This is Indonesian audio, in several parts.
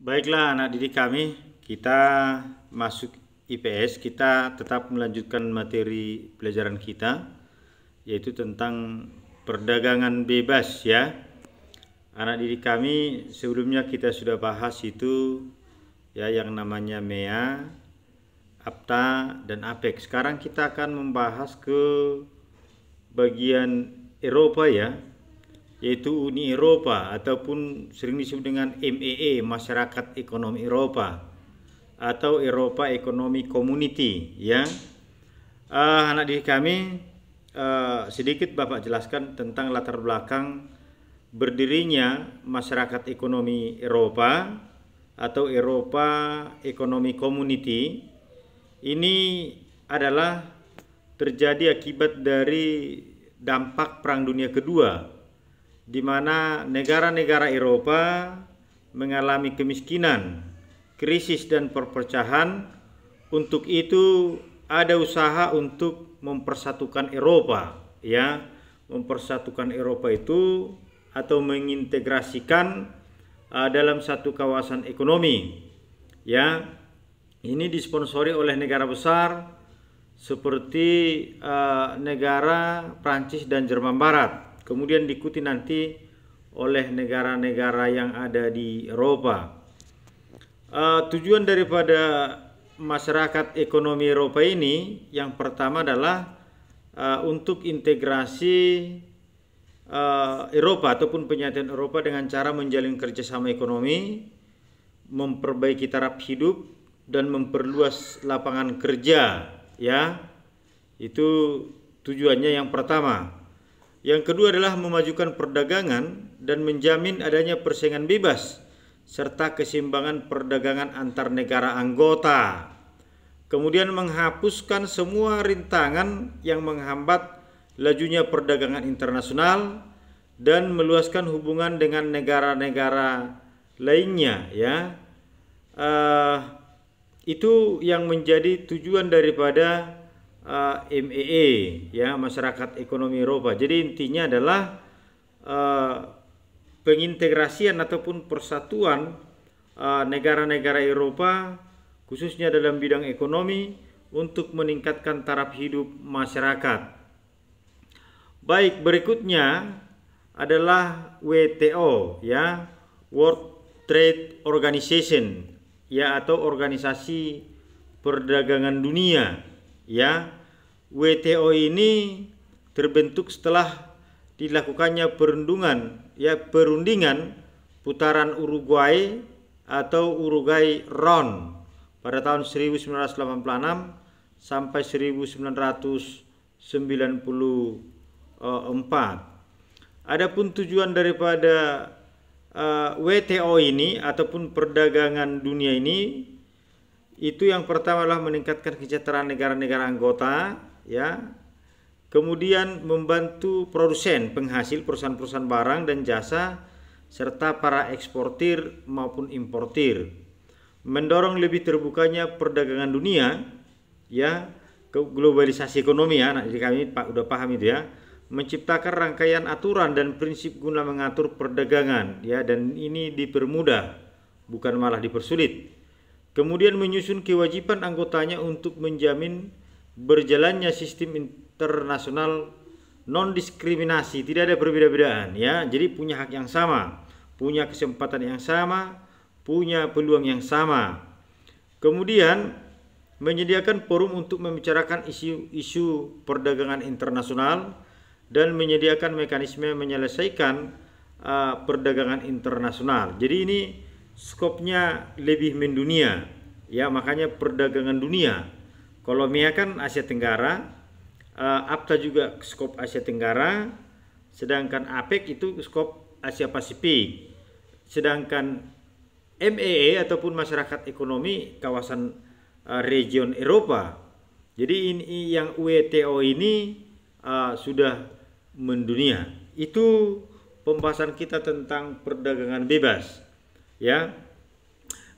Baiklah anak didik kami, kita masuk IPS, kita tetap melanjutkan materi pelajaran kita, yaitu tentang perdagangan bebas ya. Anak didik kami, sebelumnya kita sudah bahas itu ya, yang namanya MEA, APTA, dan APEC. Sekarang kita akan membahas ke bagian Eropa ya, yaitu Uni Eropa ataupun sering disebut dengan MEE, Masyarakat Ekonomi Eropa, atau Eropa Economic Community ya. Anak didik kami, sedikit Bapak jelaskan tentang latar belakang berdirinya Masyarakat Ekonomi Eropa atau Eropa Economic Community. Ini adalah terjadi akibat dari dampak Perang Dunia Kedua, di mana negara-negara Eropa mengalami kemiskinan, krisis dan perpecahan. Untuk itu ada usaha untuk mempersatukan Eropa ya, mempersatukan Eropa itu atau mengintegrasikan dalam satu kawasan ekonomi ya. Ini disponsori oleh negara besar seperti negara Prancis dan Jerman Barat, kemudian diikuti nanti oleh negara-negara yang ada di Eropa. Tujuan daripada Masyarakat Ekonomi Eropa ini yang pertama adalah untuk integrasi Eropa ataupun penyatuan Eropa dengan cara menjalin kerjasama ekonomi, memperbaiki taraf hidup, dan memperluas lapangan kerja ya. Itu tujuannya yang pertama. Yang kedua adalah memajukan perdagangan dan menjamin adanya persaingan bebas serta keseimbangan perdagangan antar negara anggota. Kemudian menghapuskan semua rintangan yang menghambat lajunya perdagangan internasional dan meluaskan hubungan dengan negara-negara lainnya ya. Itu yang menjadi tujuan daripada MEE ya, Masyarakat Ekonomi Eropa. Jadi intinya adalah pengintegrasian ataupun persatuan negara-negara Eropa khususnya dalam bidang ekonomi untuk meningkatkan taraf hidup masyarakat. Baik, berikutnya adalah WTO ya, World Trade Organization ya, atau Organisasi Perdagangan Dunia ya. WTO ini terbentuk setelah dilakukannya perundingan putaran Uruguay atau Uruguay Round pada tahun 1986 sampai 1994. Adapun tujuan daripada WTO ini ataupun perdagangan dunia ini, itu yang pertama adalah meningkatkan kesejahteraan negara-negara anggota ya. Kemudian membantu produsen penghasil, perusahaan-perusahaan barang dan jasa, serta para eksportir maupun importir. Mendorong lebih terbukanya perdagangan dunia ya, ke globalisasi ekonomi ya. Nah, jadi kami udah paham itu ya. Menciptakan rangkaian aturan dan prinsip guna mengatur perdagangan ya, dan ini dipermudah bukan malah dipersulit. Kemudian menyusun kewajiban anggotanya untuk menjamin berjalannya sistem internasional non diskriminasi, tidak ada perbeda-bedaan ya. Jadi punya hak yang sama, punya kesempatan yang sama, punya peluang yang sama. Kemudian menyediakan forum untuk membicarakan isu-isu perdagangan internasional dan menyediakan mekanisme menyelesaikan perdagangan internasional. Jadi ini skopnya lebih mendunia ya, makanya perdagangan dunia. Kalau MEA kan Asia Tenggara, APTA juga skop Asia Tenggara, sedangkan APEC itu skop Asia Pasifik, sedangkan MEE ataupun Masyarakat Ekonomi kawasan region Eropa. Jadi ini yang WTO ini sudah mendunia. Itu pembahasan kita tentang perdagangan bebas ya.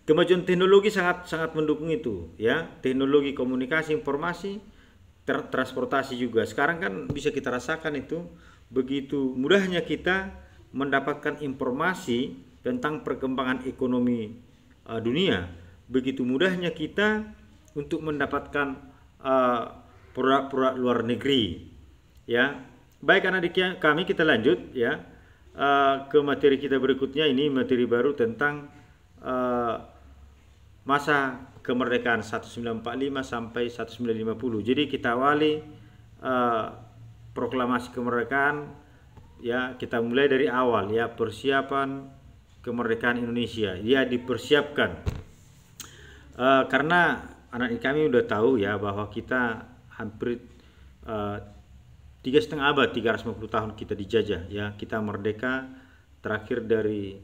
Kemajuan teknologi sangat mendukung itu ya. Teknologi komunikasi, informasi, transportasi juga. Sekarang kan bisa kita rasakan itu begitu mudahnya kita mendapatkan informasi tentang perkembangan ekonomi dunia. Begitu mudahnya kita untuk mendapatkan produk-produk luar negeri. Ya, baik anak-adik kami, kita lanjut ya ke materi kita berikutnya. Ini materi baru tentang masa kemerdekaan 1945 sampai 1950. Jadi kita awali proklamasi kemerdekaan ya, kita mulai dari awal ya, persiapan kemerdekaan Indonesia. Ya, dipersiapkan karena anak kami udah tahu ya bahwa kita hampir 3,5 abad, 350 tahun kita dijajah ya. Kita merdeka terakhir dari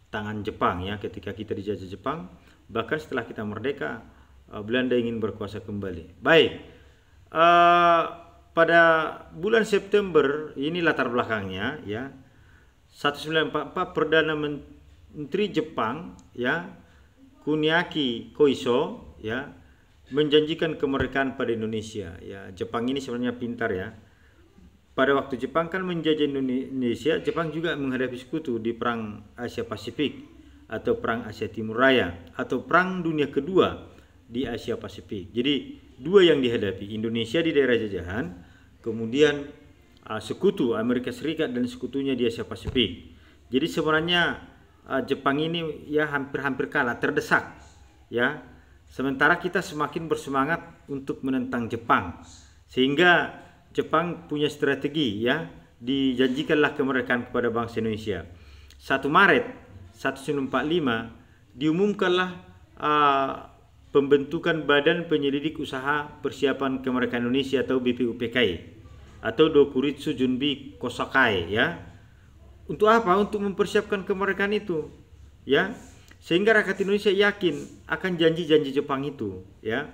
tangan Jepang ya, ketika kita dijajah Jepang. Bahkan setelah kita merdeka, Belanda ingin berkuasa kembali. Baik, pada bulan September ini latar belakangnya ya, 1944 Perdana Menteri Jepang ya, Kuniaki Koiso ya, menjanjikan kemerdekaan pada Indonesia ya. Jepang ini sebenarnya pintar ya. Pada waktu Jepang kan menjajah Indonesia, Jepang juga menghadapi sekutu di perang Asia Pasifik atau perang Asia Timur Raya atau perang dunia kedua di Asia Pasifik. Jadi dua yang dihadapi, Indonesia di daerah jajahan, kemudian sekutu Amerika Serikat dan sekutunya di Asia Pasifik. Jadi sebenarnya Jepang ini ya hampir-hampir kalah, terdesak ya. Sementara kita semakin bersemangat untuk menentang Jepang, sehingga Jepang punya strategi ya, dijanjikanlah kemerdekaan kepada bangsa Indonesia. 1 Maret 1945 diumumkanlah pembentukan Badan Penyelidik Usaha Persiapan Kemerdekaan Indonesia atau BPUPKI atau Dokuritsu Junbi Kosakai ya. Untuk apa? Untuk mempersiapkan kemerdekaan itu ya, sehingga rakyat Indonesia yakin akan janji-janji Jepang itu ya.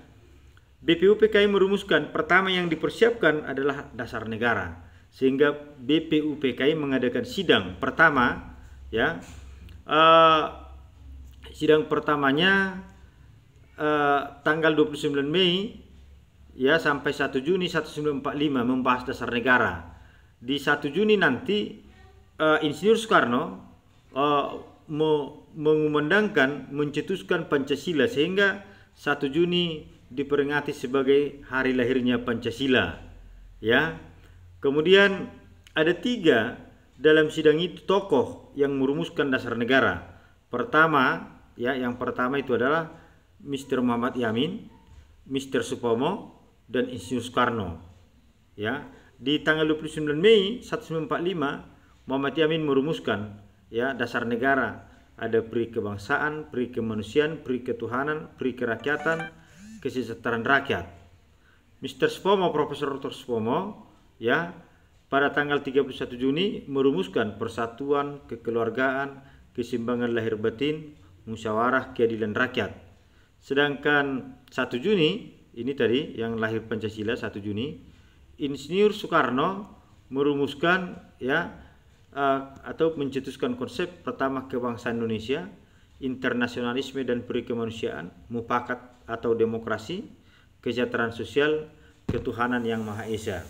BPUPKI merumuskan pertama yang dipersiapkan adalah dasar negara, sehingga BPUPKI mengadakan sidang pertama ya. Sidang pertamanya tanggal 29 Mei ya sampai 1 Juni 1945 membahas dasar negara. Di 1 Juni nanti Insinyur Soekarno mengumandangkan mencetuskan Pancasila, sehingga 1 Juni diperingati sebagai hari lahirnya Pancasila ya. Kemudian ada 3 dalam sidang itu tokoh yang merumuskan dasar negara. Pertama ya, yang pertama itu adalah Mr. Muhammad Yamin, Mr. Supomo dan Insinyur Soekarno ya. Di tanggal 29 Mei 1945 Muhammad Yamin merumuskan ya dasar negara. Ada peri kebangsaan, peri kemanusiaan, peri ketuhanan, peri kerakyatan, kesejahteraan rakyat. Mr. Supomo, Profesor Dr. Supomo ya, pada tanggal 31 Juni merumuskan persatuan, kekeluargaan, keseimbangan lahir batin, musyawarah, keadilan rakyat. Sedangkan 1 Juni ini tadi yang lahir Pancasila 1 Juni, Insinyur Soekarno merumuskan ya atau mencetuskan konsep pertama kebangsaan Indonesia, internasionalisme dan peri kemanusiaan, mufakat atau demokrasi, kesejahteraan sosial, ketuhanan yang Maha Esa.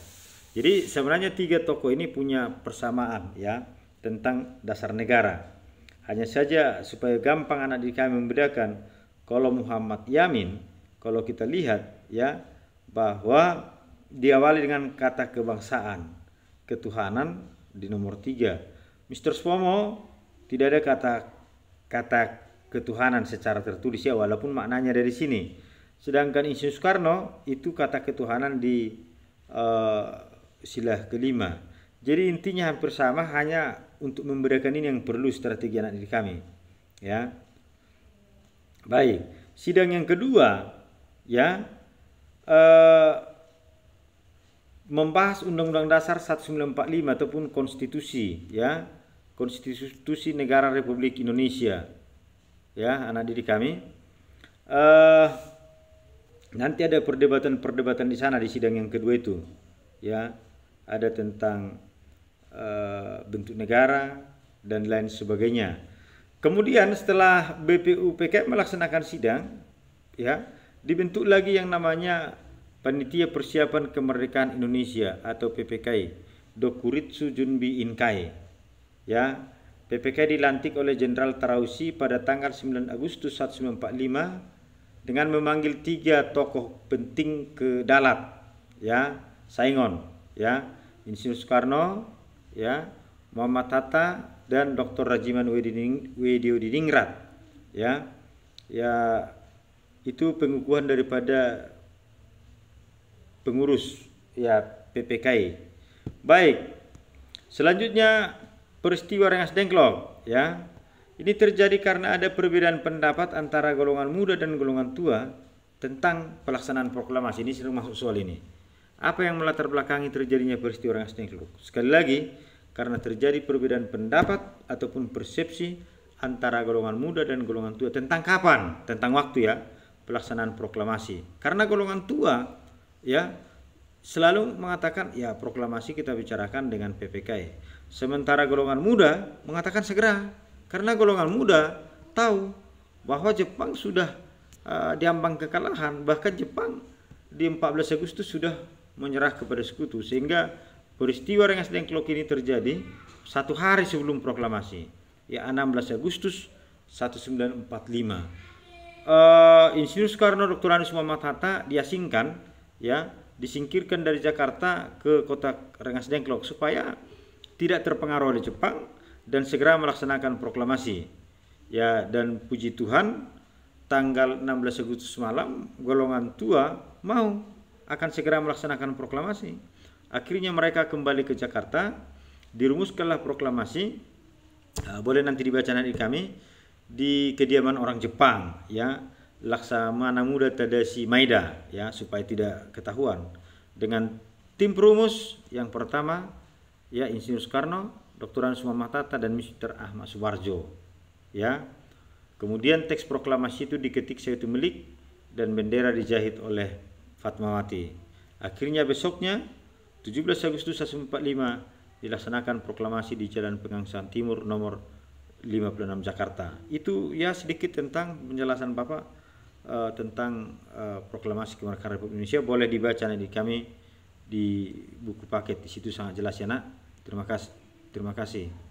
Jadi sebenarnya 3 tokoh ini punya persamaan ya tentang dasar negara. Hanya saja supaya gampang anak didik kami membedakan, kalau Muhammad Yamin, kalau kita lihat ya bahwa diawali dengan kata kebangsaan, ketuhanan di nomor 3. Mr. Supomo tidak ada kata ketuhanan secara tertulis ya, walaupun maknanya dari sini. Sedangkan Insinyur Soekarno itu kata ketuhanan di sila kelima. Jadi intinya hampir sama, hanya untuk membedakan ini yang perlu strategi anak didik kami ya. Baik, sidang yang kedua ya membahas Undang-Undang Dasar 1945 ataupun konstitusi ya, Konstitusi Negara Republik Indonesia ya anak didik kami. Nanti ada perdebatan di sana di sidang yang kedua itu ya, ada tentang bentuk negara dan lain sebagainya. Kemudian setelah BPUPKI melaksanakan sidang ya, dibentuk lagi yang namanya Panitia Persiapan Kemerdekaan Indonesia atau PPKI, Dokuritsu Junbi Inkai ya. PPKI dilantik oleh Jenderal Tarausi pada tanggal 9 Agustus 1945 dengan memanggil 3 tokoh penting ke Dalat, ya, Saingon, ya, Insinyur Soekarno, ya, Muhammad Hatta dan Dr. Rajiman Weddiodiningrat, ya. Ya, itu pengukuhan daripada pengurus, ya, PPKI. Baik. Selanjutnya peristiwa Rengas Dengklok, ya. Ini terjadi karena ada perbedaan pendapat antara golongan muda dan golongan tua tentang pelaksanaan proklamasi. Ini sudah masuk soal ini. Apa yang melatar belakangi terjadinya peristiwa Rengas Dengklok? Sekali lagi, karena terjadi perbedaan pendapat ataupun persepsi antara golongan muda dan golongan tua tentang kapan, tentang waktu, ya, pelaksanaan proklamasi. Karena golongan tua, ya, selalu mengatakan, ya, proklamasi kita bicarakan dengan PPKI. Sementara golongan muda mengatakan segera, karena golongan muda tahu bahwa Jepang sudah diambang kekalahan. Bahkan Jepang di 14 Agustus sudah menyerah kepada sekutu, sehingga peristiwa Rengas Dengklok ini terjadi 1 hari sebelum proklamasi, ya, 16 Agustus 1945. Insinyur Soekarno, Dr. Anus Muhammad Hatta diasingkan, ya, disingkirkan dari Jakarta ke kota Rengas Dengklok supaya tidak terpengaruh oleh Jepang dan segera melaksanakan proklamasi. Ya, dan puji Tuhan tanggal 16 Agustus malam golongan tua mau akan segera melaksanakan proklamasi. Akhirnya mereka kembali ke Jakarta, dirumuskanlah proklamasi. Boleh nanti dibaca nanti kami di kediaman orang Jepang, ya, Laksamana Muda Tadashi Maeda, ya, supaya tidak ketahuan. Dengan tim perumus yang pertama, ya, Insinyur Soekarno, Dr. Anus Muhammad Hatta dan Mr. Ahmad Subarjo, ya. Kemudian teks proklamasi itu diketik Sayyidu Melik dan bendera dijahit oleh Fatmawati. Akhirnya besoknya 17 Agustus 1945 dilaksanakan proklamasi di Jalan Pegangsaan Timur nomor 56 Jakarta. Itu, ya, sedikit tentang penjelasan Bapak tentang proklamasi kemerdekaan Republik Indonesia. Boleh dibaca nanti kami di buku paket, di situ sangat jelas, ya, Nak. Terima kasih.